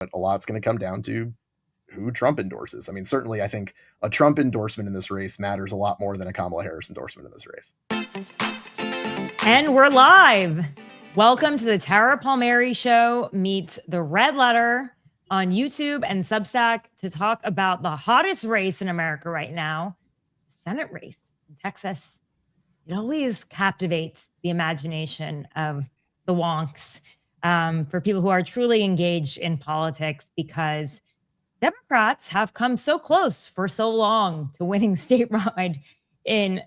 a lot's going to come down to who Trump endorses. I mean, certainly I think a Trump endorsement in this race matters a lot more than a Kamala Harris endorsement in this race. And we're live. Welcome to the Tara Palmeri Show meets the Red Letter on YouTube and Substack to talk about the hottest race in America right now, the Senate race in Texas. It always captivates the imagination of the wonks for people who are truly engaged in politics, because Democrats have come so close for so long to winning statewide in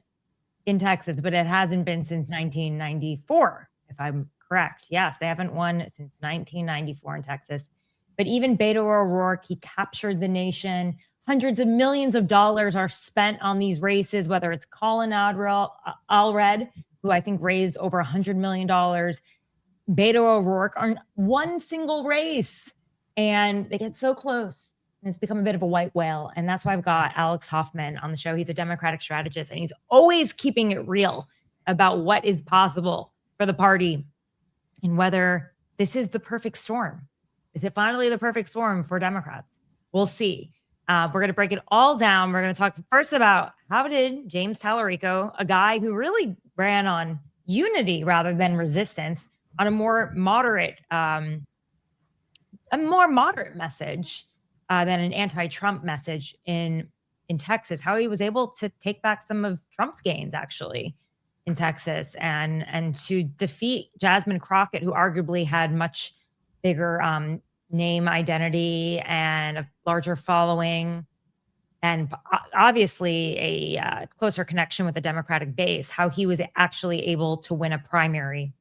Texas, but it hasn't been since 1994, if I'm correct. Yes, they haven't won since 1994 in Texas. But even Beto O'Rourke, he captured the nation. Hundreds of millions of dollars are spent on these races, whether it's Colin Allred, who I think raised over $100 million. Beto O'Rourke on one single race, and they get so close. And it's become a bit of a white whale. And that's why I've got Alex Hoffman on the show. He's a Democratic strategist, and he's always keeping it real about what is possible for the party and whether this is the perfect storm. Is it finally the perfect storm for Democrats? We'll see. We're going to break it all down. We're going to talk first about how did James Talarico, a guy who really ran on unity rather than resistance, on a more moderate message than an anti-Trump message in Texas, how he was able to take back some of Trump's gains actually in Texas and to defeat Jasmine Crockett, who arguably had much bigger name identity and a larger following, and obviously a closer connection with the Democratic base, how he was actually able to win a primary.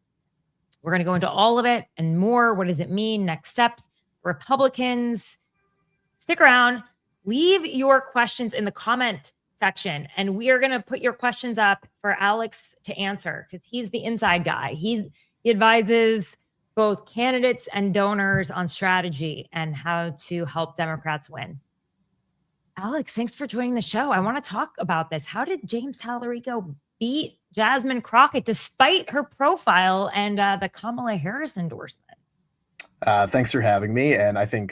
We're going to go into all of it and more. What does it mean? Next steps. Republicans, stick around. Leave your questions in the comment section, and we are going to put your questions up for Alex to answer, because he's the inside guy. He advises both candidates and donors on strategy and how to help Democrats win. Alex, thanks for joining the show. I want to talk about this. How did James Talarico beat Jasmine Crockett despite her profile and the Kamala Harris endorsement? Thanks for having me. And I think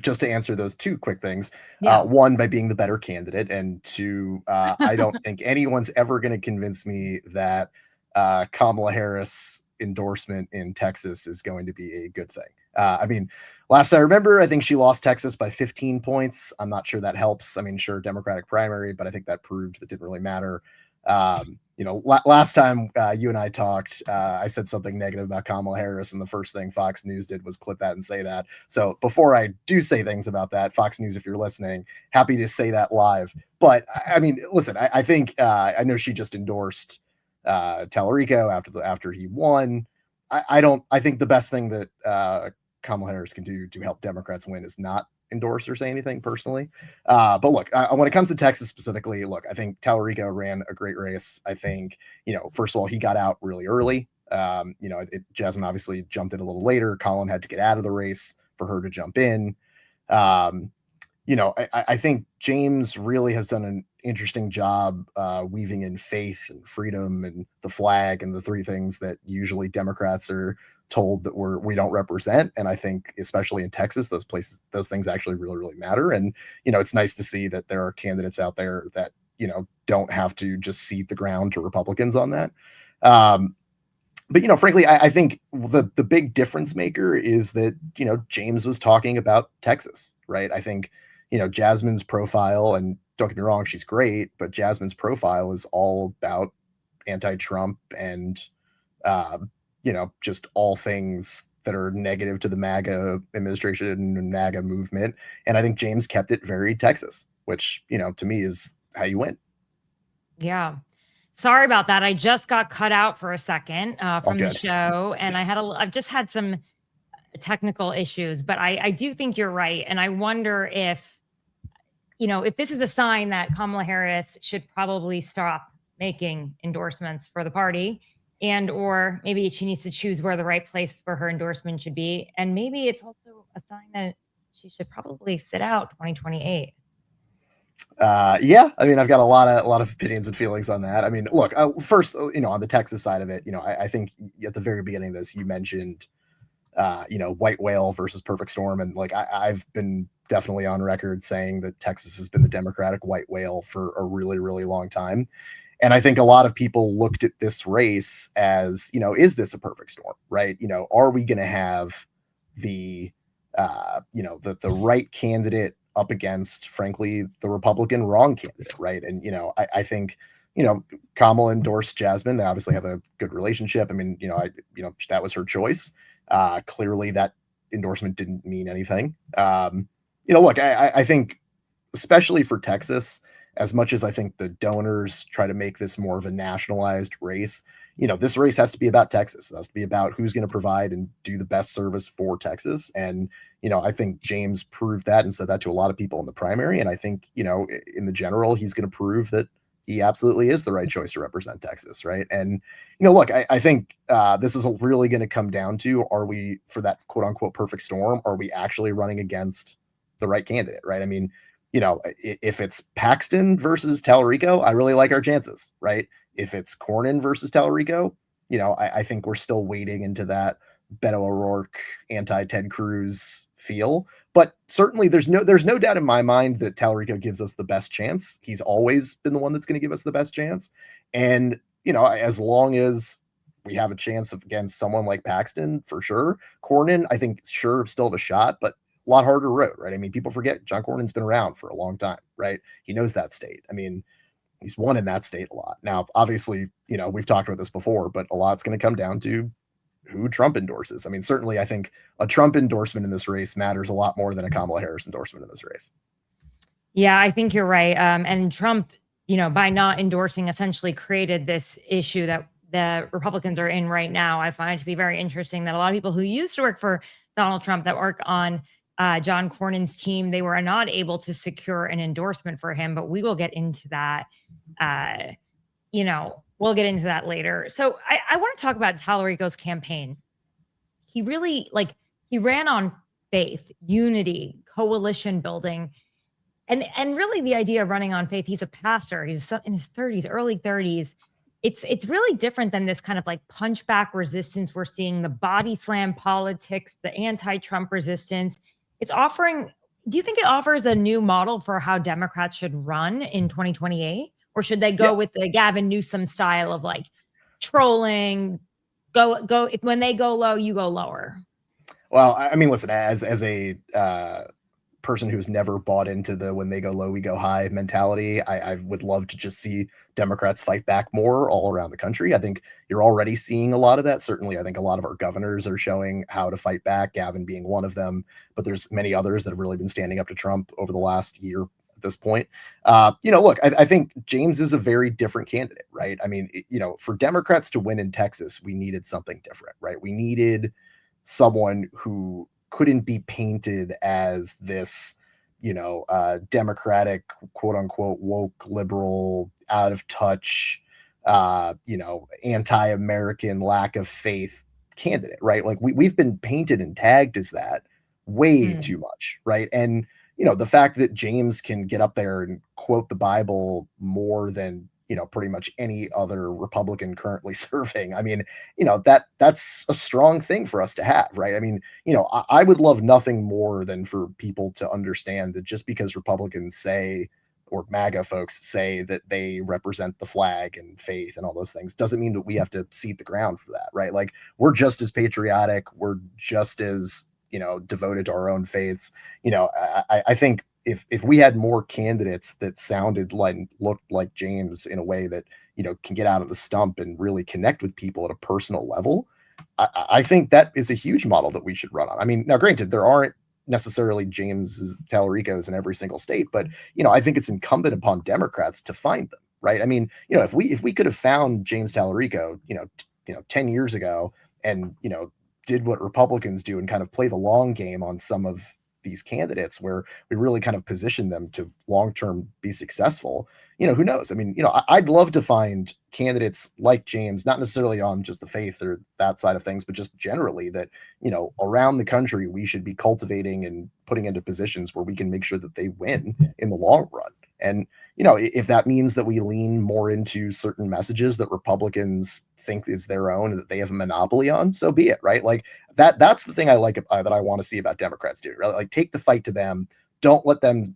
just to answer those two quick things, one, by being the better candidate, and two, I don't think anyone's ever going to convince me that Kamala Harris endorsement in Texas is going to be a good thing. I mean, last I remember, I think she lost Texas by 15 points. I'm not sure that helps. I mean, sure, Democratic primary, but I think that proved that didn't really matter. Last time you and I talked, I said something negative about Kamala Harris, and the first thing Fox News did was clip that and say that. So before I do say things about that, Fox News, if you're listening, happy to say that live. But I mean, listen, I think I know she just endorsed Talarico after he won. I think the best thing that Kamala Harris can do to help Democrats win is not endorse or say anything personally. But look, when it comes to Texas specifically, look, I think Talarico ran a great race. I think, first of all, he got out really early. Jasmine obviously jumped in a little later. Colin had to get out of the race for her to jump in. I think James really has done an interesting job weaving in faith and freedom and the flag and the three things that usually Democrats are told that we don't represent. And I think especially in Texas, those things actually really, really matter. And, it's nice to see that there are candidates out there that, don't have to just cede the ground to Republicans on that. But, frankly, I think the big difference maker is that, James was talking about Texas, right? I think, Jasmine's profile, and don't get me wrong, she's great, but Jasmine's profile is all about anti-Trump and, just all things that are negative to the MAGA administration and MAGA movement. And I think James kept it very Texas, which, to me is how you win. Yeah. Sorry about that. I just got cut out for a second from the show, and I've just had some technical issues, but I do think you're right. And I wonder if this is a sign that Kamala Harris should probably stop making endorsements for the party, or maybe she needs to choose where the right place for her endorsement should be. And maybe it's also a sign that she should probably sit out 2028. Yeah, I mean, I've got a lot of opinions and feelings on that. I mean, look, first, on the Texas side of it, I think at the very beginning of this, you mentioned white whale versus perfect storm. And like, I've been definitely on record saying that Texas has been the Democratic white whale for a really, really long time. And I think a lot of people looked at this race as, is this a perfect storm, right? Are we going to have the right candidate up against, frankly, the Republican wrong candidate, right? And, I think, Kamala endorsed Jasmine. They obviously have a good relationship. I mean, that was her choice. Clearly that endorsement didn't mean anything. Look, I think, especially for Texas, as much as I think the donors try to make this more of a nationalized race, this race has to be about Texas. It has to be about who's going to provide and do the best service for Texas. And, I think James proved that and said that to a lot of people in the primary. And I think, in the general, he's going to prove that he absolutely is the right choice to represent Texas. Right. And, look, I think this is really going to come down to, are we, for that quote unquote perfect storm, are we actually running against the right candidate? Right. I mean, if it's Paxton versus Talarico, I really like our chances, right? If it's Cornyn versus Talarico, I think we're still wading into that Beto O'Rourke anti-Ted Cruz feel. But certainly there's no doubt in my mind that Talarico gives us the best chance. He's always been the one that's going to give us the best chance. And, as long as we have a chance against someone like Paxton, for sure. Cornyn, I think, sure, still have a shot, but a lot harder road, right? I mean, people forget John Cornyn's been around for a long time, right? He knows that state. I mean, he's won in that state a lot. Now, obviously, we've talked about this before, but a lot's going to come down to who Trump endorses. I mean, certainly I think a Trump endorsement in this race matters a lot more than a Kamala Harris endorsement in this race. Yeah, I think you're right. And Trump, by not endorsing, essentially created this issue that the Republicans are in right now. I find it to be very interesting that a lot of people who used to work for Donald Trump, that work on John Cornyn's team, they were not able to secure an endorsement for him, but we will get into that. We'll get into that later. So I want to talk about Talarico's campaign. He really, he ran on faith, unity, coalition building, and really the idea of running on faith. He's a pastor. He's in his 30s, early 30s. It's really different than this kind of punchback resistance we're seeing, the body slam politics, the anti-Trump resistance. Do you think it offers a new model for how Democrats should run in 2028? Or should they go with the Gavin Newsom style of trolling, go when they go low, you go lower? Well, I mean, listen, as a person who's never bought into the when they go low, we go high mentality, I would love to just see Democrats fight back more all around the country. I think you're already seeing a lot of that. Certainly, I think a lot of our governors are showing how to fight back, Gavin being one of them, but there's many others that have really been standing up to Trump over the last year at this point. Look, I think James is a very different candidate, right? I mean, for Democrats to win in Texas, we needed something different, right? We needed someone who couldn't be painted as this, Democratic, quote unquote, woke, liberal, out of touch, anti-American, lack of faith candidate, right? We've been painted and tagged as that way too much, right? And, the fact that James can get up there and quote the Bible more than, pretty much any other Republican currently serving. I mean, that's a strong thing for us to have, right? I mean, I would love nothing more than for people to understand that just because Republicans say, or MAGA folks say, that they represent the flag and faith and all those things, doesn't mean that we have to cede the ground for that, right? We're just as patriotic. We're just as, devoted to our own faiths. I think if we had more candidates that looked like James in a way that, can get out of the stump and really connect with people at a personal level, I think that is a huge model that we should run on. I mean, now granted, there aren't necessarily James Talaricos in every single state, but, I think it's incumbent upon Democrats to find them, right? I mean, if we could have found James Talarico, 10 years ago and, did what Republicans do and kind of play the long game on some of these candidates where we really kind of position them to long-term be successful, who knows? I mean, I'd love to find candidates like James, not necessarily on just the faith or that side of things, but just generally that, around the country, we should be cultivating and putting into positions where we can make sure that they win in the long run. And, if that means that we lean more into certain messages that Republicans think is their own and that they have a monopoly on, so be it, right? Like that's the thing I like that I want to see about Democrats do, right? Like take the fight to them. Don't let them,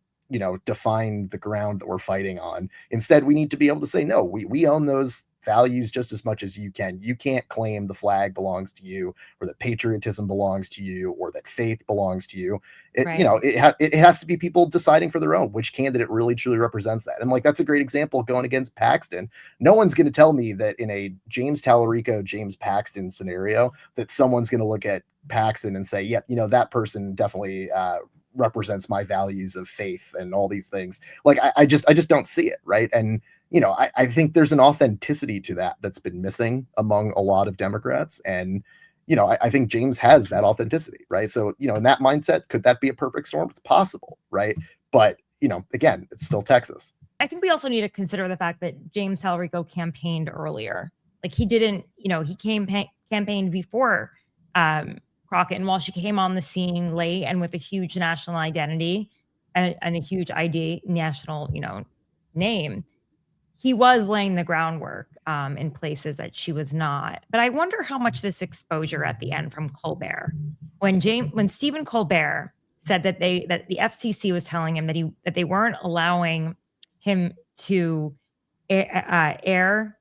define the ground that we're fighting on. Instead, we need to be able to say, no, we own those values just as much as you can. You can't claim the flag belongs to you, or that patriotism belongs to you, or that faith belongs to you. It has to be people deciding for their own which candidate really truly represents that. And like that's a great example going against Paxton. No one's going to tell me that in a James Talarico, James Paxton scenario that someone's going to look at Paxton and say, yep, that person definitely represents my values of faith and all these things. Like I just don't see it, right? And I think there's an authenticity to that that's been missing among a lot of Democrats. And I think James has that authenticity, right? So in that mindset, could that be a perfect storm? It's possible, right? But again, it's still Texas. I think we also need to consider the fact that James Talarico campaigned earlier. Like he didn't, he campaigned before Crockett, and while she came on the scene late and with a huge national identity and a huge national, name, he was laying the groundwork in places that she was not. But I wonder how much this exposure at the end from Colbert, when Stephen Colbert said that the FCC was telling him that they weren't allowing him to air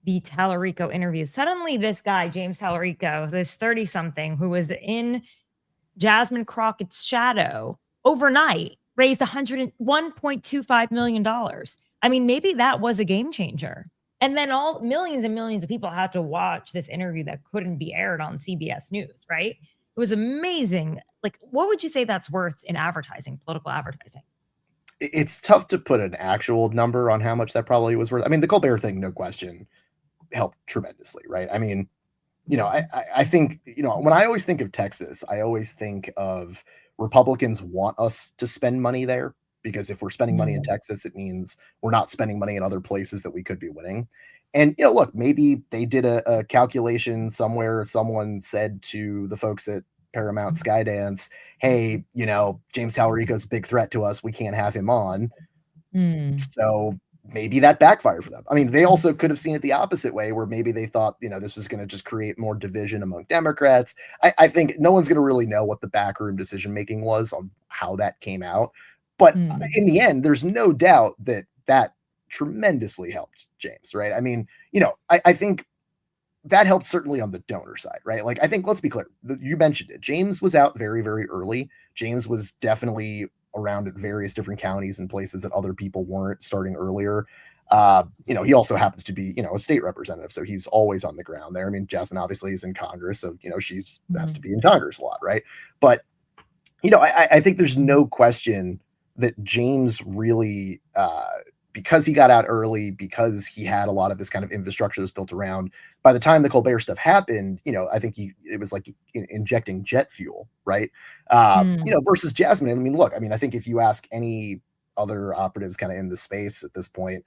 the Talarico interview. Suddenly this guy, James Talarico, this 30-something who was in Jasmine Crockett's shadow overnight, raised $1.25 million. I mean, maybe that was a game changer. And then millions and millions of people had to watch this interview that couldn't be aired on CBS News, right? It was amazing. Like, what would you say that's worth in advertising, political advertising? It's tough to put an actual number on how much that probably was worth. I mean, the Colbert thing, no question, helped tremendously, right? I mean, I think, when I always think of Texas, I always think of Republicans want us to spend money there, because if we're spending money in Texas, it means we're not spending money in other places that we could be winning. And, look, maybe they did a calculation somewhere. Someone said to the folks at Paramount Skydance, hey, James Talarico's a big threat to us. We can't have him on. So maybe that backfired for them. I mean, they also could have seen it the opposite way, where maybe they thought, this was going to just create more division among Democrats. I think no one's going to really know what the backroom decision-making was on how that came out. But in the end, there's no doubt that tremendously helped James, right? I mean, I think that helped certainly on the donor side, right? Like, I think, let's be clear, you mentioned it. James was out very, very early. James was definitely around at various different counties and places that other people weren't, starting earlier. He also happens to be, a state representative, so he's always on the ground there. I mean, Jasmine obviously is in Congress, so, she has to be in Congress a lot, right? But, I think there's no question that James really, because he got out early, because he had a lot of this kind of infrastructure that's built around, by the time the Colbert stuff happened, I think it was like injecting jet fuel, right? Versus Jasmine. I mean, look, I think if you ask any other operatives kind of in the space at this point,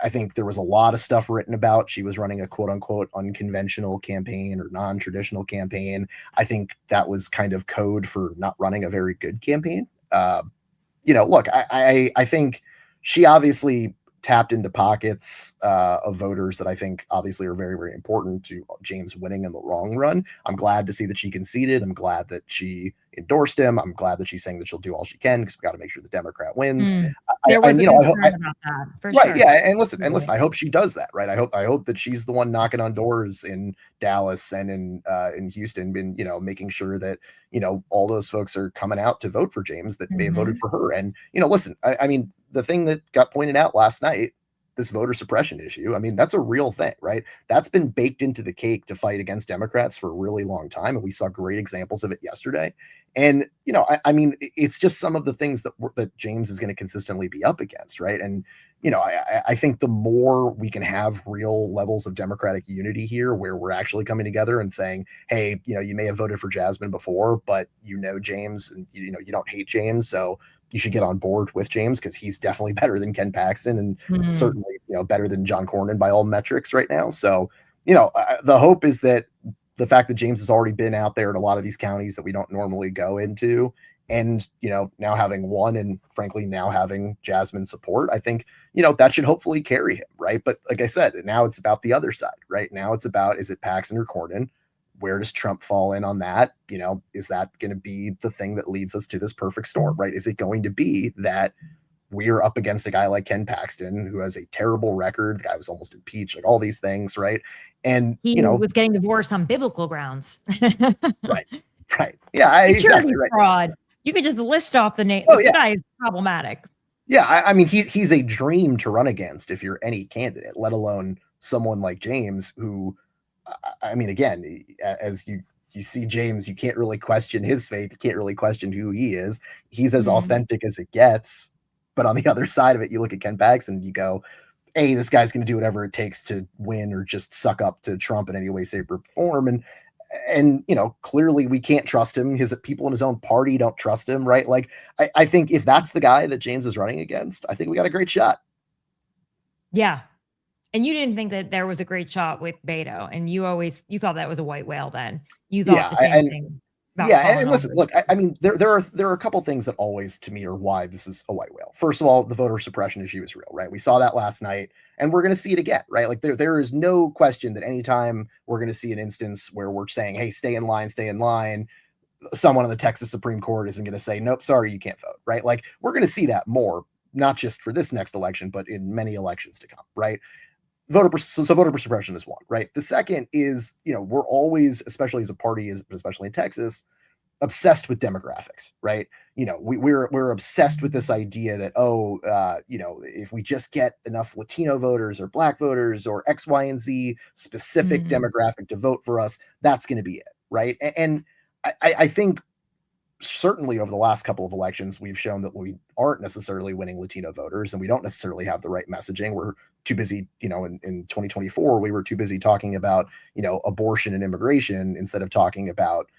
I think there was a lot of stuff written about she was running a quote unquote unconventional campaign or non-traditional campaign. I think that was kind of code for not running a very good campaign. Look, I think she obviously tapped into pockets of voters that I think obviously are very, very important to James winning in the long run. I'm glad to see that she conceded. I'm glad that she endorsed him. I'm glad that she's saying that she'll do all she can, because we got to make sure the Democrat wins. There was a concern about that, for right, sure. Yeah, and listen, I hope she does that, right? I hope that she's the one knocking on doors in Dallas and in Houston, been making sure that all those folks are coming out to vote for James that may have voted for her. And listen, I mean, the thing that got pointed out last night, this voter suppression issue, I mean, that's a real thing, right? That's been baked into the cake to fight against Democrats for a really long time. And we saw great examples of it yesterday. And, I mean, it's just some of the things that James is going to consistently be up against, right? And, I think the more we can have real levels of Democratic unity here, where we're actually coming together and saying, hey, you may have voted for Jasmine before, but James, and you don't hate James, so you should get on board with James, because he's definitely better than Ken Paxton, and certainly better than John Cornyn by all metrics right now. So the hope is that the fact that James has already been out there in a lot of these counties that we don't normally go into And, now having won and frankly now having Jasmine's support, I think, that should hopefully carry him, right? But like I said, now it's about the other side, right? Now it's about, is it Paxton or Cornyn? Where does Trump fall in on that? Is that going to be the thing that leads us to this perfect storm, right? Is it going to be that we're up against a guy like Ken Paxton, who has a terrible record? The guy was almost impeached, like all these things, right? And he was getting divorced on biblical grounds. Right. Yeah, exactly. Right. Fraud. You could just list off the name. Oh, yeah. The guy is problematic. Yeah, I mean, he's a dream to run against if you're any candidate, let alone someone like James, who, I mean, again, as you see James, you can't really question his faith. You can't really question who he is. He's as authentic as it gets. But on the other side of it, you look at Ken Paxton and you go, hey, this guy's going to do whatever it takes to win or just suck up to Trump in any way, shape, or form. And clearly we can't trust him. His people in his own party don't trust him, right? Like, I think if that's the guy that James is running against, I think we got a great shot. Yeah. And you didn't think that there was a great shot with Beto, and you thought that was a white whale then. You thought the same thing. Yeah, and listen, look, I mean, there are a couple things that always, to me, are why this is a white whale. First of all, the voter suppression issue is real, right? We saw that last night, and we're going to see it again, right? Like, there is no question that anytime we're going to see an instance where we're saying, hey, stay in line, someone on the Texas Supreme Court isn't going to say, nope, sorry, you can't vote, right? Like, we're going to see that more, not just for this next election, but in many elections to come, right? Voter suppression is one, right? The second is, we're always, especially as a party, especially in Texas, obsessed with demographics, right? We're obsessed with this idea that, if we just get enough Latino voters or Black voters or X, Y, and Z specific demographic to vote for us, that's going to be it, right? And I think certainly over the last couple of elections, we've shown that we aren't necessarily winning Latino voters, and we don't necessarily have the right messaging. We're too busy, in 2024, we were too busy talking about, abortion and immigration instead of talking about,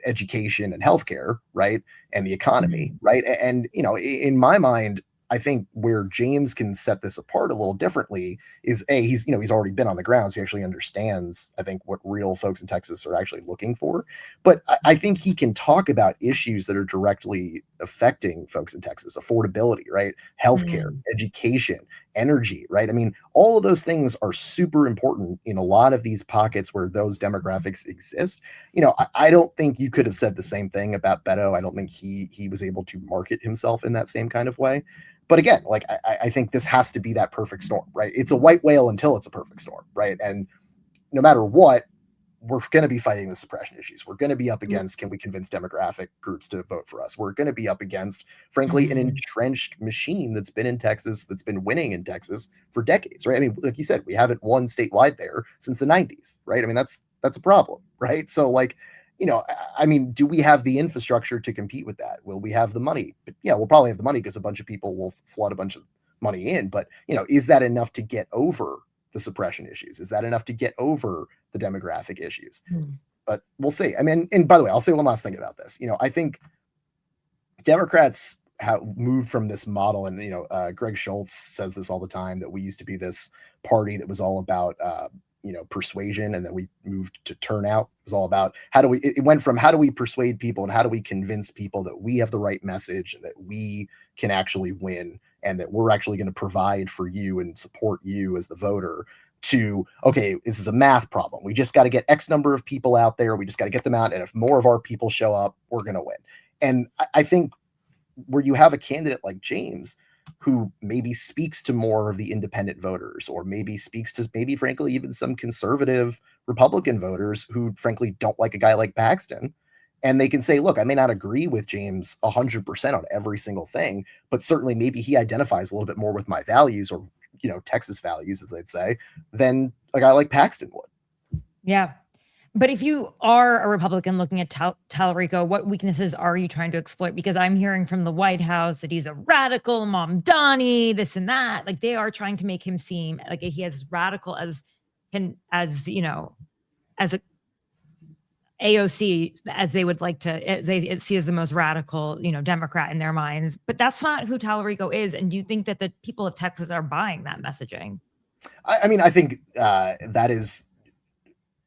education and healthcare, right? And the economy, right? And, in my mind, I think where James can set this apart a little differently is he's already been on the ground, so he actually understands, I think, what real folks in Texas are actually looking for. But I think he can talk about issues that are directly affecting folks in Texas: affordability, right? Healthcare, education, energy, right? I mean, all of those things are super important in a lot of these pockets where those demographics exist. I don't think you could have said the same thing about Beto. I don't think he was able to market himself in that same kind of way. But again, like, I think this has to be that perfect storm, right? It's a white whale until it's a perfect storm, right? And no matter what, we're going to be fighting the suppression issues. We're going to be up against, can we convince demographic groups to vote for us? We're going to be up against, frankly, an entrenched machine that's been in Texas, that's been winning in Texas for decades, right? I mean, like you said, we haven't won statewide there since the 90s, right? I mean, that's a problem, right? So, like, I mean, do we have the infrastructure to compete with that? Will we have the money? But yeah, we'll probably have the money because a bunch of people will flood a bunch of money in. But, is that enough to get over the suppression issues? Is that enough to get over the demographic issues? But we'll see. I mean, and by the way, I'll say one last thing about this. I think Democrats have moved from this model, and, Greg Schultz says this all the time, that we used to be this party that was all about, persuasion, and then we moved to turnout. It was all about it went from how do we persuade people and how do we convince people that we have the right message and that we can actually win and that we're actually going to provide for you and support you as the voter, to, okay, this is a math problem. We just got to get X number of people out there. We just got to get them out. And if more of our people show up, we're going to win. And I think where you have a candidate like James, who maybe speaks to more of the independent voters, or maybe speaks to frankly, even some conservative Republican voters who frankly don't like a guy like Paxton. And they can say, look, I may not agree with James 100% on every single thing, but certainly maybe he identifies a little bit more with my values, or, Texas values, as they'd say, than a guy like Paxton would. Yeah. But if you are a Republican looking at Talarico, what weaknesses are you trying to exploit? Because I'm hearing from the White House that he's a radical, Mom Donnie, this and that. Like, they are trying to make him seem like he as radical as a AOC, as they would like to, as they see as the most radical, Democrat in their minds. But that's not who Talarico is. And do you think that the people of Texas are buying that messaging? I mean, I think that is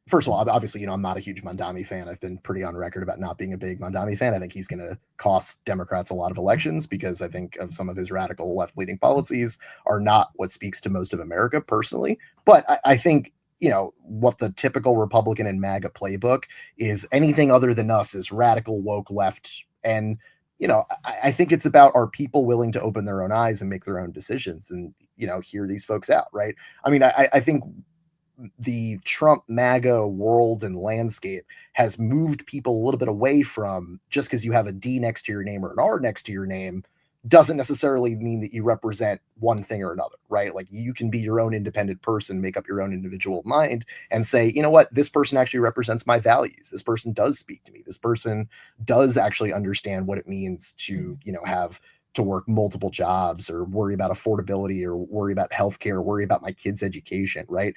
first of all, obviously, I'm not a huge Mamdani fan. I've been pretty on record about not being a big Mamdani fan. I think he's going to cost Democrats a lot of elections because I think of some of his radical left-leaning policies are not what speaks to most of America personally. But I think, what the typical Republican and MAGA playbook is, anything other than us is radical woke left. And, I think it's about, are people willing to open their own eyes and make their own decisions and, hear these folks out, right? I mean, I think the Trump MAGA world and landscape has moved people a little bit away from, just because you have a D next to your name or an R next to your name doesn't necessarily mean that you represent one thing or another, right? Like, you can be your own independent person, make up your own individual mind and say, you know what, this person actually represents my values. This person does speak to me. This person does actually understand what it means to, have to work multiple jobs or worry about affordability or worry about healthcare, worry about my kids' education, right?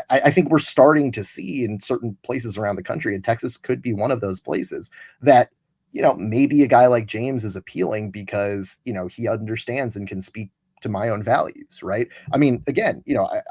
I think we're starting to see in certain places around the country, and Texas could be one of those places, that maybe a guy like James is appealing because, he understands and can speak to my own values, right? I mean, again,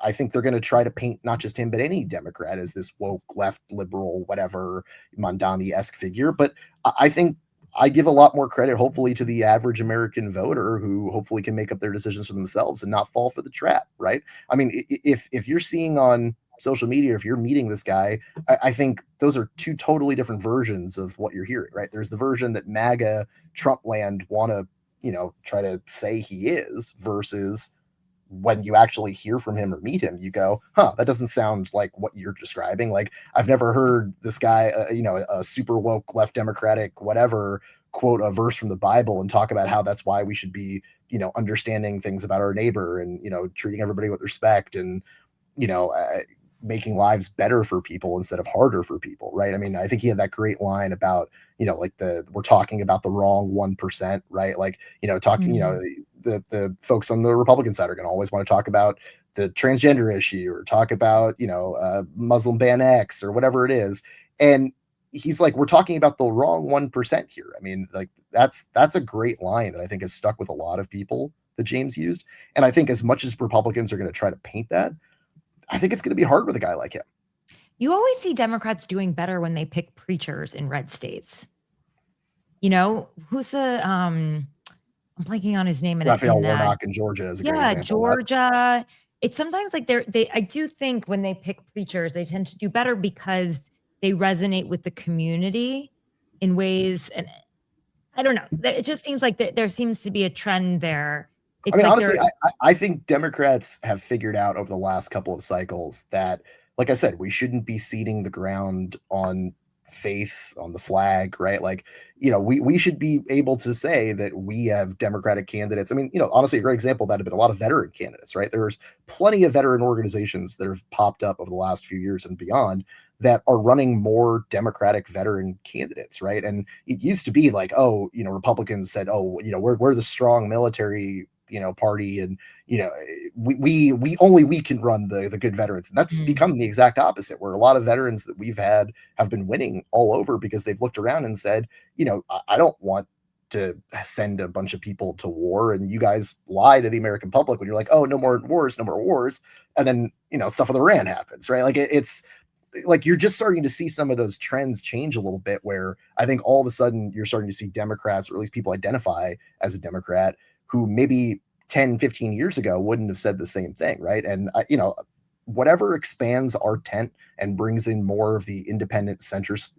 I think they're going to try to paint not just him, but any Democrat as this woke, left, liberal, whatever, Mamdani-esque figure. But I think I give a lot more credit, hopefully, to the average American voter who hopefully can make up their decisions for themselves and not fall for the trap, right? I mean, if you're seeing on social media, if you're meeting this guy, I think those are two totally different versions of what you're hearing, right? There's the version that MAGA Trump land want to, try to say he is, versus when you actually hear from him or meet him, you go, that doesn't sound like what you're describing. Like, I've never heard this guy, a super woke left Democratic, whatever, quote a verse from the Bible and talk about how that's why we should be, understanding things about our neighbor and, treating everybody with respect and, making lives better for people instead of harder for people, right? I mean, I think he had that great line about, like we're talking about the wrong 1%, right? Like, talking, the folks on the Republican side are going to always want to talk about the transgender issue or talk about, Muslim ban X or whatever it is. And he's like, we're talking about the wrong 1% here. I mean, like, that's a great line that I think has stuck with a lot of people that James used. And I think as much as Republicans are going to try to paint that, I think it's going to be hard with a guy like him. You always see Democrats doing better when they pick preachers in red states. Who's the I'm blanking on his name. Raphael Warnock in Georgia is a great example. Georgia. It's sometimes like I do think when they pick preachers, they tend to do better because they resonate with the community in ways, and I don't know. It just seems like there seems to be a trend there. I mean, honestly, I think Democrats have figured out over the last couple of cycles that, like I said, we shouldn't be ceding the ground on faith, on the flag, right? Like, we should be able to say that we have Democratic candidates. I mean, honestly, a great example of that have been a lot of veteran candidates, right? There's plenty of veteran organizations that have popped up over the last few years and beyond that are running more Democratic veteran candidates, right? And it used to be like, Republicans said, we're the strong military party, and we can run the good veterans, and that's become the exact opposite, where a lot of veterans that we've had have been winning all over because they've looked around and said, I don't want to send a bunch of people to war, and you guys lie to the American public when you're like, no more wars, and then stuff with Iran happens, right? Like, it's like you're just starting to see some of those trends change a little bit, where I think all of a sudden you're starting to see Democrats, or at least people identify as a Democrat, who maybe 10, 15 years ago wouldn't have said the same thing, right? And, whatever expands our tent and brings in more of the independent centrist,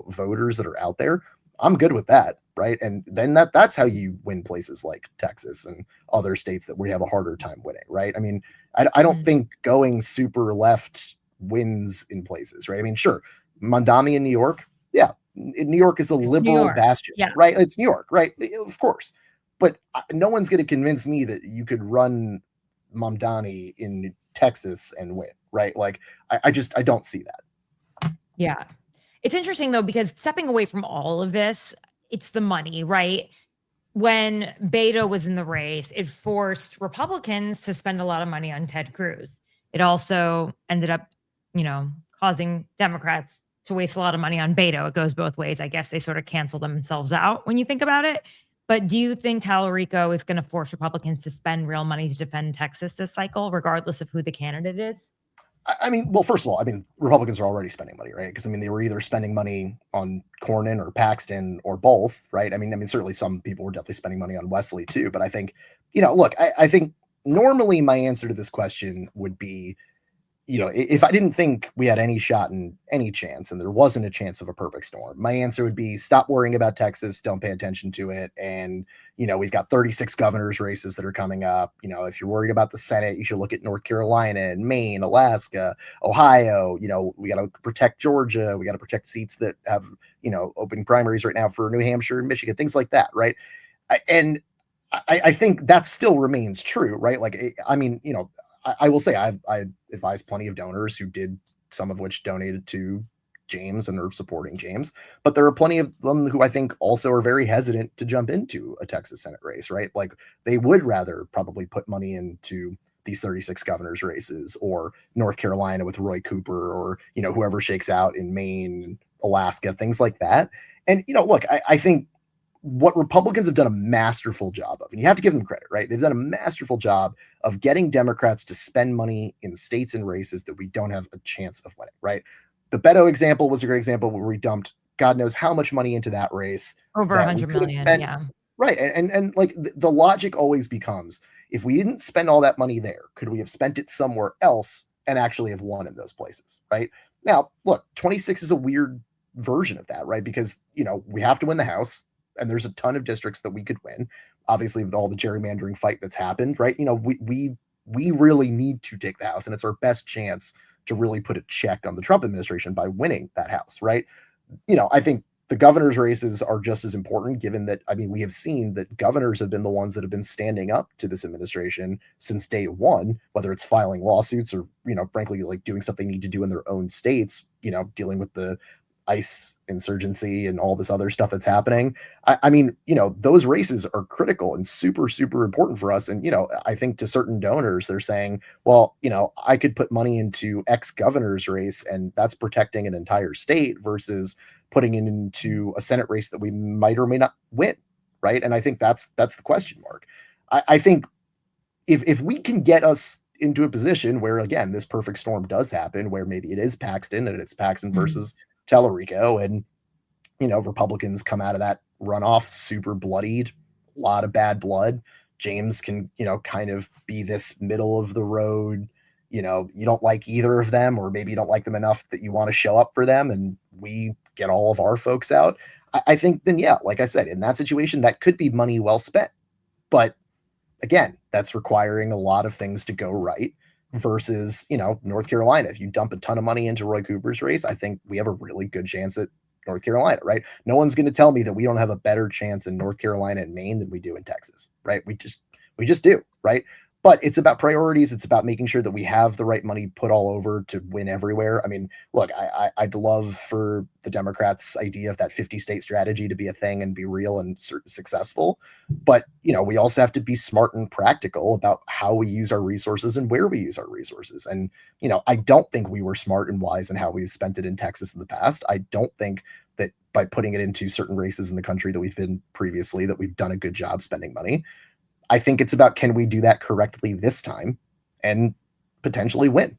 voters that are out there, I'm good with that, right? And then that's how you win places like Texas and other states that we have a harder time winning, right? I mean, I don't think going super left wins in places, right? I mean, sure, Mamdani in New York, yeah, New York is a liberal bastion, right? It's New York, right? Of course. But no one's going to convince me that you could run Mamdani in Texas and win, right? Like, I don't see that. Yeah. It's interesting, though, because stepping away from all of this, it's the money, right? When Beto was in the race, it forced Republicans to spend a lot of money on Ted Cruz. It also ended up, causing Democrats to waste a lot of money on Beto. It goes both ways. I guess they sort of cancel themselves out when you think about it. But do you think Talarico is going to force Republicans to spend real money to defend Texas this cycle, regardless of who the candidate is? I mean, well, first of all, I mean, Republicans are already spending money, right? Because I mean, they were either spending money on Cornyn or Paxton or both, right? I mean, certainly some people were definitely spending money on Wesley too. But I think, look, I think normally my answer to this question would be, if I didn't think we had any shot in any chance and there wasn't a chance of a perfect storm, my answer would be stop worrying about Texas, don't pay attention to it. And, we've got 36 governors races that are coming up. If you're worried about the Senate, you should look at North Carolina and Maine, Alaska, Ohio. We got to protect Georgia. We got to protect seats that have, open primaries right now for New Hampshire and Michigan, things like that. Right. I think that still remains true, right? Like, I mean, I will say I advised plenty of donors who did, some of which donated to James and are supporting James, but there are plenty of them who I think also are very hesitant to jump into a Texas Senate race, right? Like they would rather probably put money into these 36 governors races or North Carolina with Roy Cooper or, whoever shakes out in Maine, Alaska, things like that. And, look, I think what Republicans have done a masterful job of, and you have to give them credit, right? They've done a masterful job of getting Democrats to spend money in states and races that we don't have a chance of winning, right? The Beto example was a great example where we dumped God knows how much money into that race. Over that 100 million, spent, yeah. Right. And like the logic always becomes, if we didn't spend all that money there, could we have spent it somewhere else and actually have won in those places, right? Now, look, 26 is a weird version of that, right? Because, we have to win the House, and there's a ton of districts that we could win. Obviously, with all the gerrymandering fight that's happened, right? We really need to take the House, and it's our best chance to really put a check on the Trump administration by winning that House, right? I think the governor's races are just as important, given that, I mean, we have seen that governors have been the ones that have been standing up to this administration since day one, whether it's filing lawsuits or, frankly, like doing stuff they need to do in their own states, dealing with the ICE insurgency and all this other stuff that's happening. I mean, those races are critical and super, super important for us. And, I think to certain donors, they're saying, well, I could put money into X governor's race and that's protecting an entire state versus putting it into a Senate race that we might or may not win. Right. And I think that's the question mark. I think if we can get us into a position where, again, this perfect storm does happen, where maybe it is Paxton and it's Paxton versus Talarico, and Republicans come out of that runoff super bloodied, a lot of bad blood. James can kind of be this middle of the road, you don't like either of them, or maybe you don't like them enough that you want to show up for them, and we get all of our folks out. I think then, yeah, like I said, in that situation, that could be money well spent. But again, that's requiring a lot of things to go right. Versus, North Carolina. If you dump a ton of money into Roy Cooper's race, I think we have a really good chance at North Carolina, right? No one's going to tell me that we don't have a better chance in North Carolina and Maine than we do in Texas, right? We just do, right? But it's about priorities. It's about making sure that we have the right money put all over to win everywhere. I mean, look, I'd love for the Democrats' idea of that 50-state strategy to be a thing and be real and successful. But, we also have to be smart and practical about how we use our resources and where we use our resources. And, I don't think we were smart and wise in how we've spent it in Texas in the past. I don't think that by putting it into certain races in the country that we've been previously, that we've done a good job spending money. I think it's about, can we do that correctly this time and potentially win?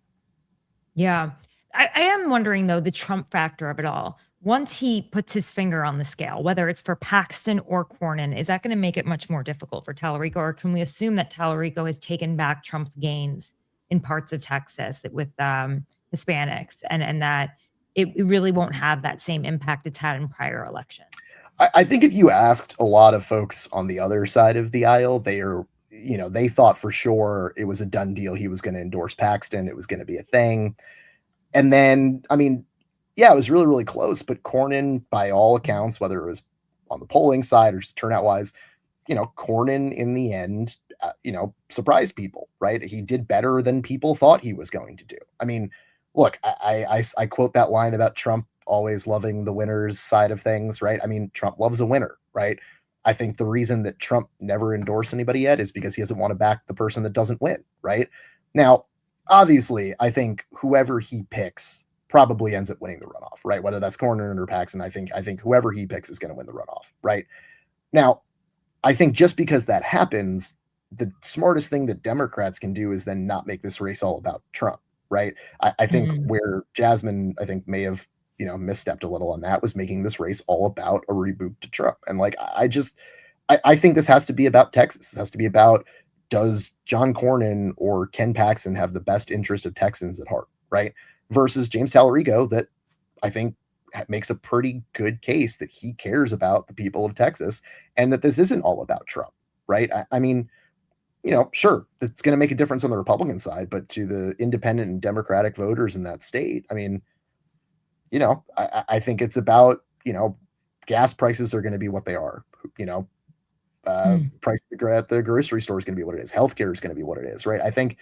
Yeah. I am wondering, though, the Trump factor of it all. Once he puts his finger on the scale, whether it's for Paxton or Cornyn, is that going to make it much more difficult for Talarico? Or can we assume that Talarico has taken back Trump's gains in parts of Texas with Hispanics and that it really won't have that same impact it's had in prior elections? I think if you asked a lot of folks on the other side of the aisle, they thought for sure it was a done deal. He was going to endorse Paxton. It was going to be a thing. And then, I mean, yeah, it was really, really close. But Cornyn, by all accounts, whether it was on the polling side or just turnout wise, Cornyn in the end, surprised people, right? He did better than people thought he was going to do. I mean, look, I quote that line about Trump always loving the winner's side of things, right? I mean, Trump loves a winner, right? I think the reason that Trump never endorsed anybody yet is because he doesn't want to back the person that doesn't win, right? Now, obviously, I think whoever he picks probably ends up winning the runoff, right? Whether that's Cornyn or Paxton, I think whoever he picks is going to win the runoff, right? Now, I think just because that happens, the smartest thing that Democrats can do is then not make this race all about Trump, right? I think Mhm. where Jasmine, I think, may have, misstepped a little on that was making this race all about a reboot to Trump. And like, I think this has to be about Texas. It has to be about, does John Cornyn or Ken Paxton have the best interest of Texans at heart, right? Versus James Talarico, that I think makes a pretty good case that he cares about the people of Texas and that this isn't all about Trump, right? I mean, sure, it's going to make a difference on the Republican side, but to the independent and Democratic voters in that state, I mean, I think it's about, gas prices are going to be what they are, Mm. price at the grocery store is going to be what it is. Healthcare is going to be what it is, right? I think,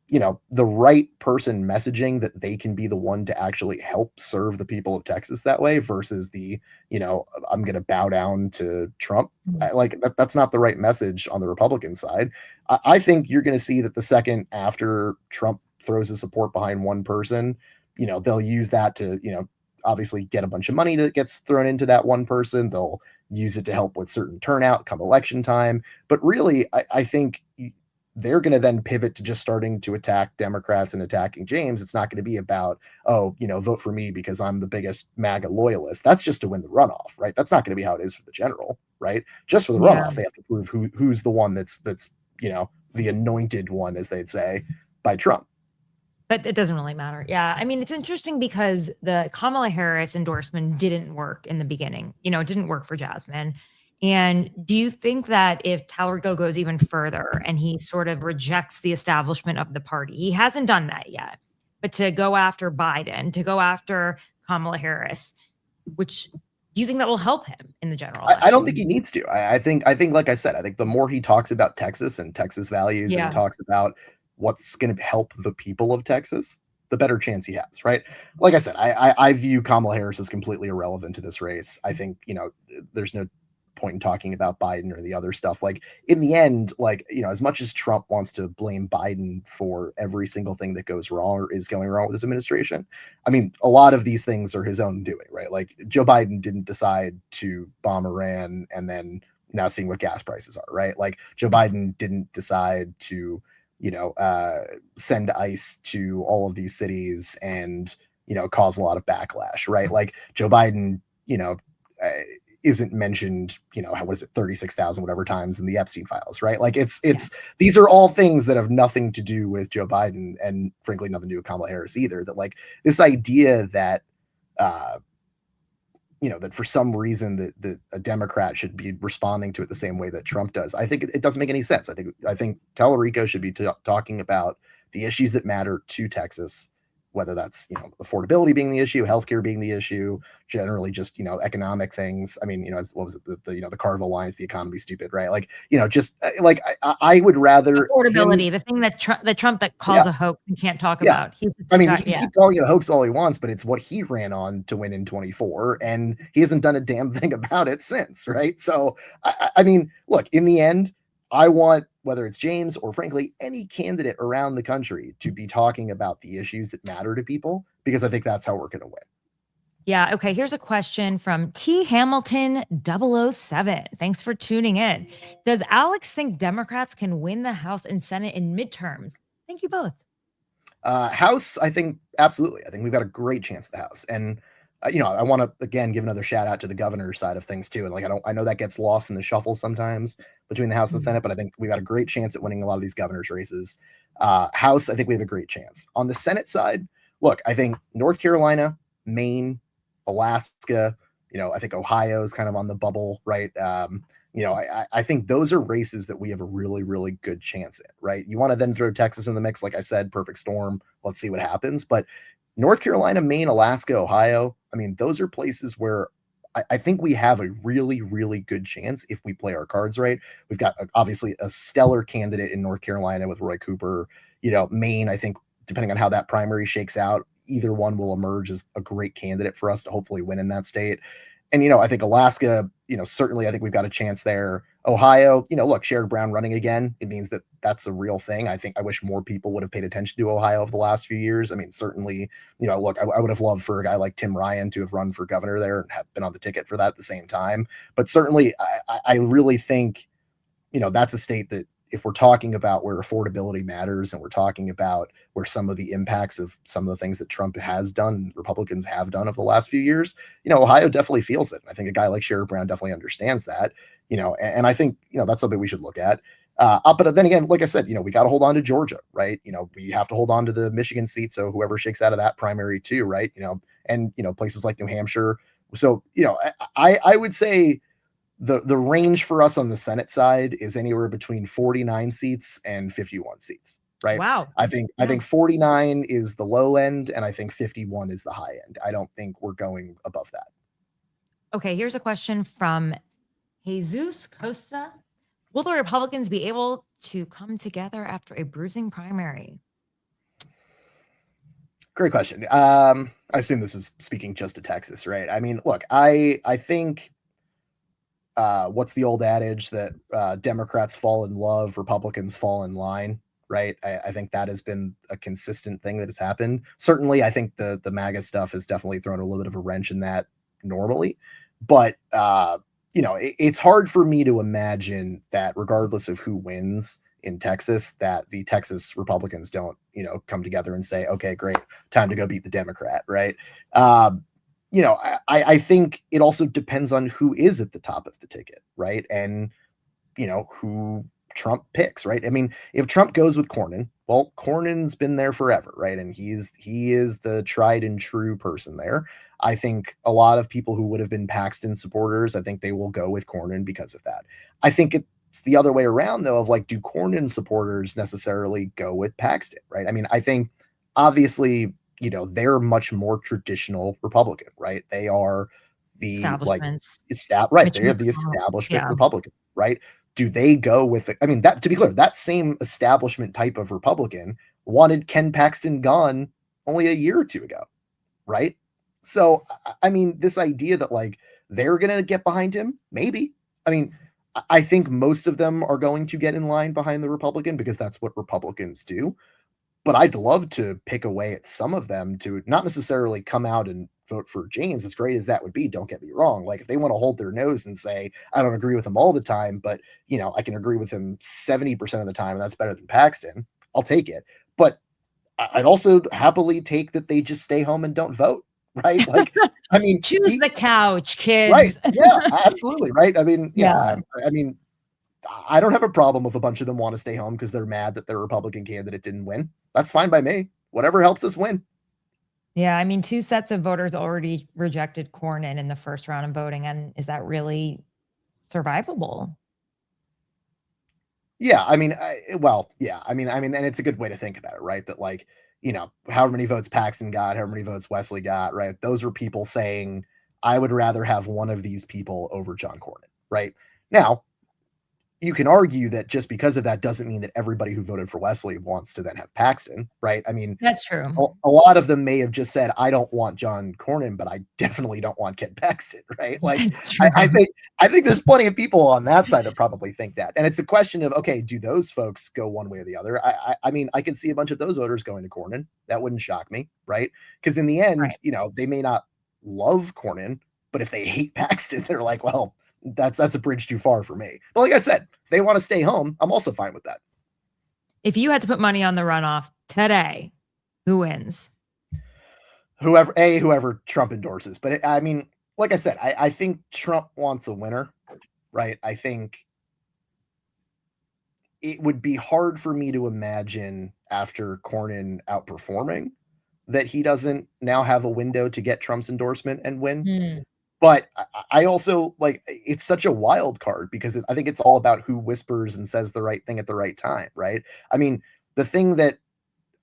the right person messaging that they can be the one to actually help serve the people of Texas that way versus the, I'm going to bow down to Trump. Mm. That's not the right message on the Republican side. I think you're going to see that the second after Trump throws his support behind one person, they'll use that to, obviously get a bunch of money that gets thrown into that one person. They'll use it to help with certain turnout come election time. But really, I think they're going to then pivot to just starting to attack Democrats and attacking James. It's not going to be about, oh, vote for me because I'm the biggest MAGA loyalist. That's just to win the runoff, right? That's not going to be how it is for the general, right? Just for the Yeah. runoff, they have to prove who's the one that's the anointed one, as they'd say, by Trump. But it doesn't really matter. Yeah. I mean, it's interesting because the Kamala Harris endorsement didn't work in the beginning. It didn't work for Jasmine. And do you think that if Talarico goes even further and he sort of rejects the establishment of the party, he hasn't done that yet, but to go after Biden, to go after Kamala Harris, which do you think that will help him in the general election? I don't think he needs to. I think, like I said, I think the more he talks about Texas and Texas values and talks about what's going to help the people of Texas, the better chance he has, right? Like I said, I view Kamala Harris as completely irrelevant to this race. I think, there's no point in talking about Biden or the other stuff. Like in the end, like, as much as Trump wants to blame Biden for every single thing that goes wrong or is going wrong with his administration, I mean, a lot of these things are his own doing, right? Like Joe Biden didn't decide to bomb Iran and then now seeing what gas prices are, right? Like Joe Biden didn't decide to, send ICE to all of these cities and, cause a lot of backlash, right? Like Joe Biden, uh, isn't mentioned, what is it, 36,000 whatever times in the Epstein files, right? Like it's these are all things that have nothing to do with Joe Biden and frankly nothing to do with Kamala Harris either. That like this idea that that for some reason that a Democrat should be responding to it the same way that Trump does. I think it doesn't make any sense. I think Talarico should be talking about the issues that matter to Texas, whether that's, affordability being the issue, healthcare being the issue, generally just, economic things. I mean, what was it? The Carville lines, the economy's stupid, right? Like, just like, I would rather affordability, the thing that Trump that calls a hoax and can't talk about. I mean, he can keep calling it a hoax all he wants, but it's what he ran on to win in 24, and he hasn't done a damn thing about it since, right? So, I mean, look, in the end, I want, whether it's James or frankly any candidate around the country, to be talking about the issues that matter to people, because I think that's how we're going to win. Yeah. Okay. Here's a question from T Hamilton 007. Thanks for tuning in. Does Alex think Democrats can win the House and Senate in midterms? Thank you both. House, I think absolutely. I think we've got a great chance at the House, and I want to again give another shout out to the governor side of things too. And like I know that gets lost in the shuffle sometimes between the House and the Senate, but I think we got a great chance at winning a lot of these governor's races. House, I think we have a great chance. On the Senate side, look, I think North Carolina, Maine, Alaska, I think Ohio is kind of on the bubble, right? I think those are races that we have a really, really good chance in, right? You want to then throw Texas in the mix, like I said, perfect storm. Let's see what happens. But North Carolina, Maine, Alaska, Ohio, I mean, those are places where I think we have a really, really good chance if we play our cards right. We've got obviously a stellar candidate in North Carolina with Roy Cooper. Maine, I think, depending on how that primary shakes out, either one will emerge as a great candidate for us to hopefully win in that state. And, I think Alaska, certainly I think we've got a chance there. Ohio, look, Sherrod Brown running again. It means that that's a real thing. I wish more people would have paid attention to Ohio over the last few years. I mean, certainly, look, I would have loved for a guy like Tim Ryan to have run for governor there and have been on the ticket for that at the same time. But certainly, I really think, that's a state that if we're talking about where affordability matters and we're talking about where some of the impacts of some of the things that Trump has done, Republicans have done over the last few years, Ohio definitely feels it. I think a guy like Sherrod Brown definitely understands that, and I think, that's something we should look at. But then again, like I said, we got to hold on to Georgia, right? We have to hold on to the Michigan seat. So whoever shakes out of that primary too, right? And places like New Hampshire. So, I would say the range for us on the Senate side is anywhere between 49 seats and 51 seats, right? Wow. I think 49 is the low end, and I think 51 is the high end. I don't think we're going above that. Okay, here's a question from Jesus Costa. Will the Republicans be able to come together after a bruising primary? Great question. I assume this is speaking just to Texas, right? I mean, look, I think what's the old adage that Democrats fall in love, Republicans fall in line, right? I think that has been a consistent thing that has happened. Certainly, I think the MAGA stuff has definitely thrown a little bit of a wrench in that normally, but it's hard for me to imagine that regardless of who wins in Texas, that the Texas Republicans don't, come together and say, okay, great, time to go beat the Democrat, right? I think it also depends on who is at the top of the ticket, right? And, who Trump picks, right? I mean, if Trump goes with Cornyn, well, Cornyn's been there forever, right? And he is the tried and true person there. I think a lot of people who would have been Paxton supporters, I think they will go with Cornyn because of that. I think it's the other way around, though, of like, do Cornyn supporters necessarily go with Paxton, right? I mean, I think obviously, they're much more traditional Republican, right? They are the Establishments. right. They are the establishment Republican, right? Do they go with it? I mean, that, to be clear, that same establishment type of Republican wanted Ken Paxton gone only a year or two ago, right? So, I mean, this idea that like they're going to get behind him, maybe. I mean, I think most of them are going to get in line behind the Republican because that's what Republicans do. But I'd love to pick away at some of them to not necessarily come out and vote for James, as great as that would be. Don't get me wrong. Like if they want to hold their nose and say, I don't agree with him all the time, but I can agree with him 70% of the time, and that's better than Paxton, I'll take it. But I'd also happily take that they just stay home and don't vote. Right. Like, I mean, choose the couch, kids. Right. Yeah, absolutely. Right. I mean, I mean, I don't have a problem if a bunch of them want to stay home because they're mad that their Republican candidate didn't win. That's fine by me. Whatever helps us win. Yeah, I mean, 2 sets of voters already rejected Cornyn in the first round of voting, and is that really survivable? Yeah, I mean, I mean, and it's a good way to think about it, right? That like, however many votes Paxton got, however many votes Wesley got, right? Those were people saying, I would rather have one of these people over John Cornyn, right? Now, you can argue that just because of that doesn't mean that everybody who voted for Wesley wants to then have Paxton, right? I mean, that's true. A lot of them may have just said, I don't want John Cornyn, but I definitely don't want Ken Paxton, right? Like, I think there's plenty of people on that side that probably think that. And it's a question of, okay, do those folks go one way or the other? I mean, I can see a bunch of those voters going to Cornyn. That wouldn't shock me, right? Because in the end, they may not love Cornyn, but if they hate Paxton, they're like, well, that's a bridge too far for me. But like I said, if they want to stay home, I'm also fine with that. If you had to put money on the runoff today, who wins? Whoever Trump endorses. But I mean, like I said, I think Trump wants a winner, right? I think it would be hard for me to imagine after Cornyn outperforming that he doesn't now have a window to get Trump's endorsement and win. But I also like, it's such a wild card because I think it's all about who whispers and says the right thing at the right time, right? I mean, the thing that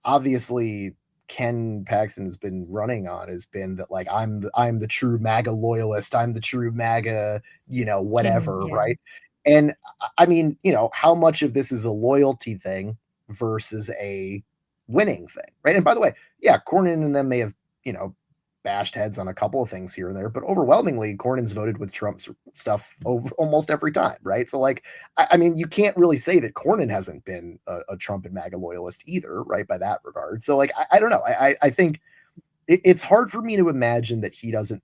obviously Ken Paxton has been running on has been that like, I'm the true MAGA loyalist. I'm the true MAGA, whatever, right? And I mean, how much of this is a loyalty thing versus a winning thing, right? And by the way, yeah, Cornyn and them may have, bashed heads on a couple of things here and there, but overwhelmingly Cornyn's voted with Trump's stuff over almost every time, right? So like, I mean, you can't really say that Cornyn hasn't been a Trump and MAGA loyalist either, right? By that regard. So like, I don't know. I think it's hard for me to imagine that he doesn't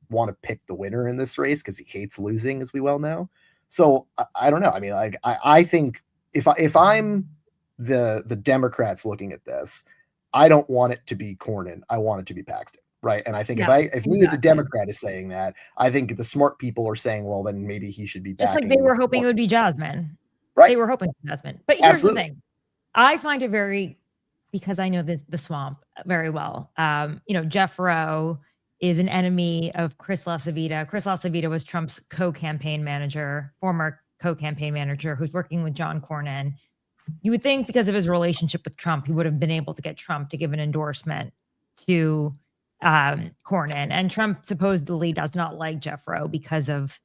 want to pick the winner in this race because he hates losing, as we well know. So I don't know. I mean, like, I think if I'm the Democrats looking at this, I don't want it to be Cornyn. I want it to be Paxton. Right. And I think if me as a Democrat is saying that, I think the smart people are saying, well, then maybe he should be just like they were hoping it would be Jasmine. Right. They were hoping Jasmine. But here's the thing. I find it because I know the swamp very well. Jeff Rowe is an enemy of Chris LaCivita. Chris LaCivita was Trump's co-campaign manager, former co-campaign manager, who's working with John Cornyn. You would think because of his relationship with Trump, he would have been able to get Trump to give an endorsement to Cornyn. And Trump supposedly does not like Jeff Rowe because of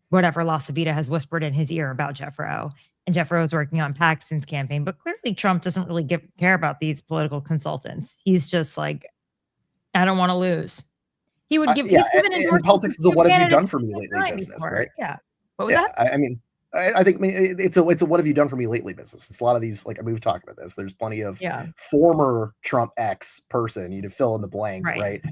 whatever LaCivita has whispered in his ear about Jeff Rowe. And Jeff Rowe is working on Paxton's campaign. But clearly Trump doesn't really care about these political consultants. He's just like, I don't want to lose. He would give. Yeah, and politics is a what have you done for me lately business, right? Yeah. What was that? I mean, I think it's a what have you done for me lately business. It's a lot of these, like we've talked about this. There's plenty of former Trump ex person, you to fill in the blank, right?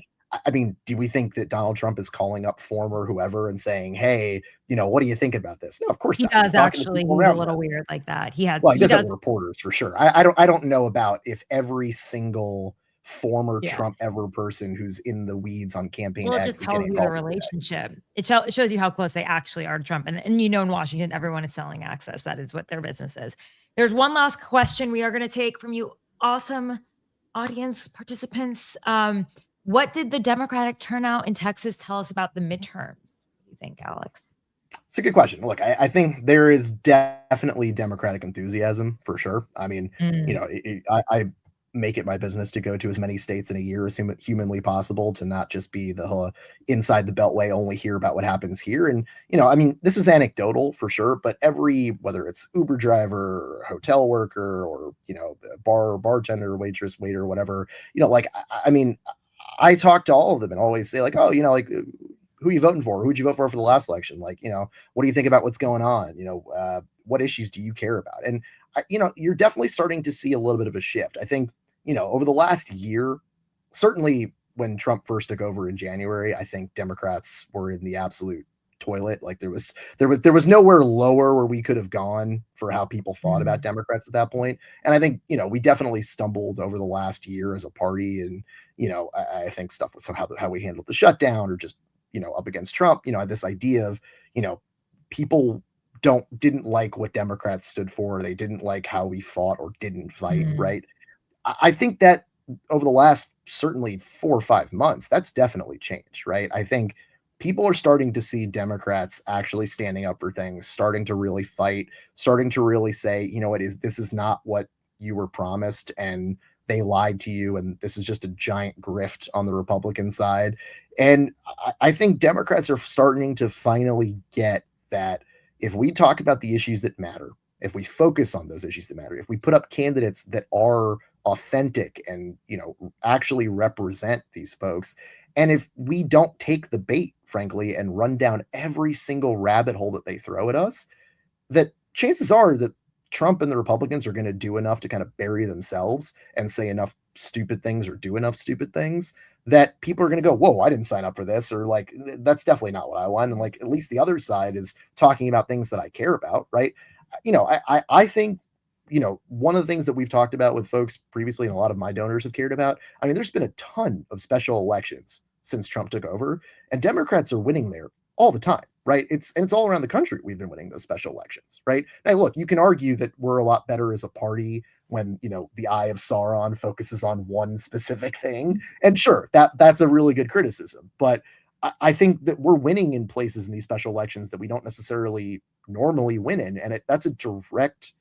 I mean, do we think that Donald Trump is calling up former whoever and saying, hey, what do you think about this? No, of course not. He does actually. He's a little weird like that. He does have reporters for sure. I don't know about if every single former Trump ever person who's in the weeds on campaign. Well, it just tells you the relationship. It shows you how close they actually are to Trump. And in Washington, everyone is selling access. That is what their business is. There's one last question we are going to take from you awesome audience participants. What did the Democratic turnout in Texas tell us about the midterms? What do you think, Alex? It's a good question. Look, I think there is definitely Democratic enthusiasm for sure. I mean, I make it my business to go to as many states in a year as humanly possible, to not just be the whole inside the beltway, only hear about what happens here. And, I mean, this is anecdotal for sure, but whether it's Uber driver or hotel worker or, bartender, waitress, waiter, whatever, I mean, I talk to all of them and always say like, oh, who are you voting for? Who'd you vote for the last election? Like, what do you think about what's going on? What issues do you care about? And, you're definitely starting to see a little bit of a shift. I think, over the last year, certainly when Trump first took over in January, I think Democrats were in the absolute toilet. Like there was nowhere lower where we could have gone for how people thought about Democrats at that point. And I think, we definitely stumbled over the last year as a party. And, I think stuff with somehow how we handled the shutdown or just, up against Trump, this idea of, people didn't like what Democrats stood for. They didn't like how we fought or didn't fight. Right. I think that over the last certainly 4 or 5 months, that's definitely changed. Right. I think people are starting to see Democrats actually standing up for things, starting to really fight, starting to really say, this is not what you were promised and they lied to you. And this is just a giant grift on the Republican side. And I think Democrats are starting to finally get that if we talk about the issues that matter, if we focus on those issues that matter, if we put up candidates that are authentic and, actually represent these folks, and if we don't take the bait, frankly, and run down every single rabbit hole that they throw at us, that chances are that Trump and the Republicans are going to do enough to kind of bury themselves and say enough stupid things or do enough stupid things that people are going to go, whoa, I didn't sign up for this. Or like, that's definitely not what I want. And like, at least the other side is talking about things that I care about. Right. I think, one of the things that we've talked about with folks previously and a lot of my donors have cared about, I mean, there's been a ton of special elections since Trump took over and Democrats are winning there all the time. Right. It's all around the country. We've been winning those special elections. Right. Now, look, you can argue that we're a lot better as a party when, the eye of Sauron focuses on one specific thing. And sure, that's a really good criticism. But I think that we're winning in places in these special elections that we don't necessarily normally win in. And that's a direct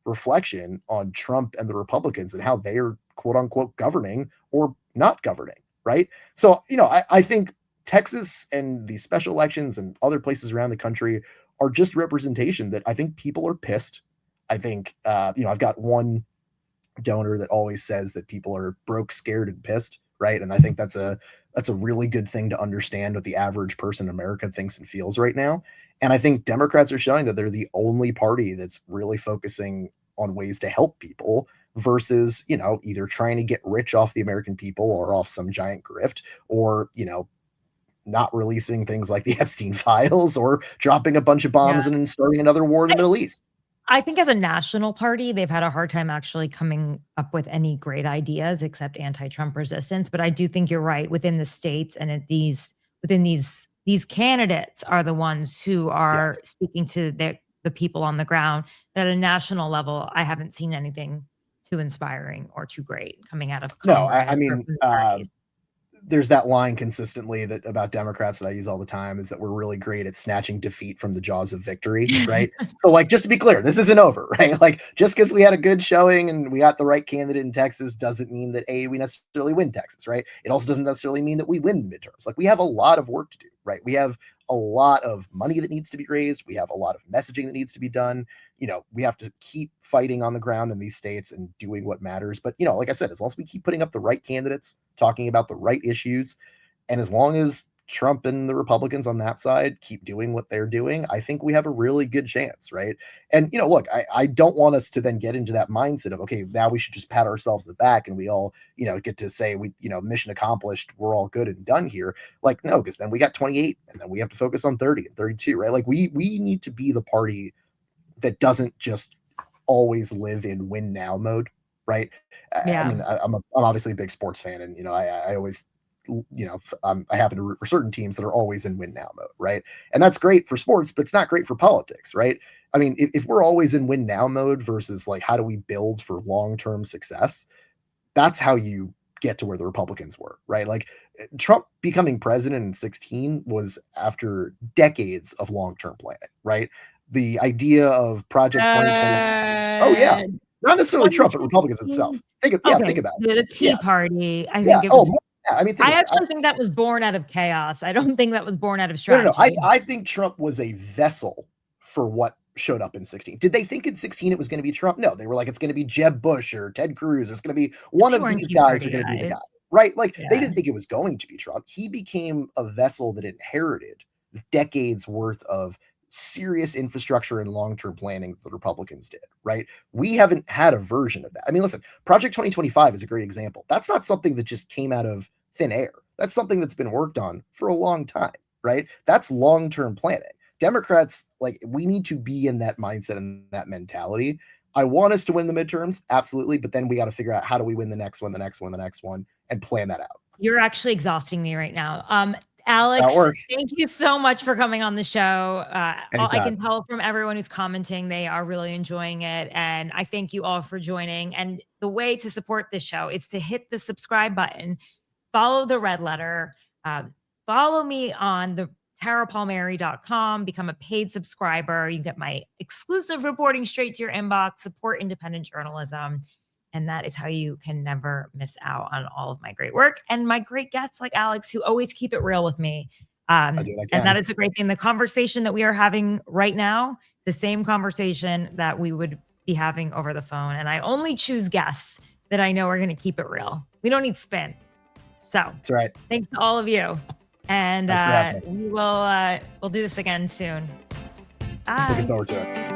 reflection on Trump and the Republicans and how they're quote unquote governing or not governing. Right. So, I think Texas and these special elections and other places around the country are just representation that I think people are pissed. I think, I've got one donor that always says that people are broke, scared, and pissed. Right. And I think that's a really good thing to understand what the average person in America thinks and feels right now. And I think Democrats are showing that they're the only party that's really focusing on ways to help people versus, either trying to get rich off the American people or off some giant grift or, not releasing things like the Epstein files or dropping a bunch of bombs and starting another war in the Middle East. I think as a national party, they've had a hard time actually coming up with any great ideas except anti-Trump resistance. But I do think you're right within the states and within these candidates are the ones who are Yes. speaking to the people on the ground. At a national level, I haven't seen anything too inspiring or too great coming out of No, Congress I or mean, from the parties. there's that line consistently that about Democrats that I use all the time is that we're really great at snatching defeat from the jaws of victory, right? So, like, just to be clear, this isn't over, right? Like, just because we had a good showing and we got the right candidate in Texas doesn't mean that we necessarily win Texas, right? It also doesn't necessarily mean that we win the midterms. Like, we have a lot of work to do, right? We have a lot of money that needs to be raised. We have a lot of messaging that needs to be done. We have to keep fighting on the ground in these states and doing what matters. But, like I said, as long as we keep putting up the right candidates, talking about the right issues, and as long as Trump and the Republicans on that side keep doing what they're doing, I think we have a really good chance, right? And, look, I don't want us to then get into that mindset of, okay, now we should just pat ourselves on the back and we all, get to say mission accomplished, we're all good and done here. Like, no, because then we got 28 and then we have to focus on 30 and 32, right? Like we need to be the party that doesn't just always live in win now mode, right? I mean, I'm obviously a big sports fan, and I always, I happen to root for certain teams that are always in win now mode, right? And that's great for sports, but it's not great for politics, right? I mean, if we're always in win now mode versus like how do we build for long term success, that's how you get to where the Republicans were, right? Like Trump becoming president in 2016 was after decades of long term planning, right? The idea of Project 2020. Oh yeah, not necessarily Trump, but Republicans itself. Think about it. The Tea Party. I Yeah. think it was. I mean, I actually think that was born out of chaos. I don't think that was born out of strategy. No. I think Trump was a vessel for what showed up in 2016. Did they think in 2016 it was going to be Trump? No, they were like, it's going to be Jeb Bush or Ted Cruz. There's going to be one of these guys are going to be the guy, right? Like they didn't think it was going to be Trump. He became a vessel that inherited decades worth of serious infrastructure and long-term planning that the Republicans did, right? We haven't had a version of that. I mean, listen, Project 2025 is a great example. That's not something that just came out of thin air. That's something that's been worked on for a long time, right? That's long-term planning. Democrats, like, we need to be in that mindset and that mentality. I want us to win the midterms, absolutely, but then we got to figure out how do we win the next one, and plan that out. You're actually exhausting me right now. Alex, thank you so much for coming on the show. I can tell from everyone who's commenting, they are really enjoying it. And I thank you all for joining. And the way to support this show is to hit the subscribe button, follow the red letter, follow me on the TaraPalmeri.com, become a paid subscriber. You can get my exclusive reporting straight to your inbox, support independent journalism. And that is how you can never miss out on all of my great work and my great guests like Alex, who always keep it real with me. And that is a great thing. The conversation that we are having right now, the same conversation that we would be having over the phone. And I only choose guests that I know are going to keep it real. We don't need spin. So that's right. Thanks to all of you. And we'll do this again soon. Bye. Looking forward to it.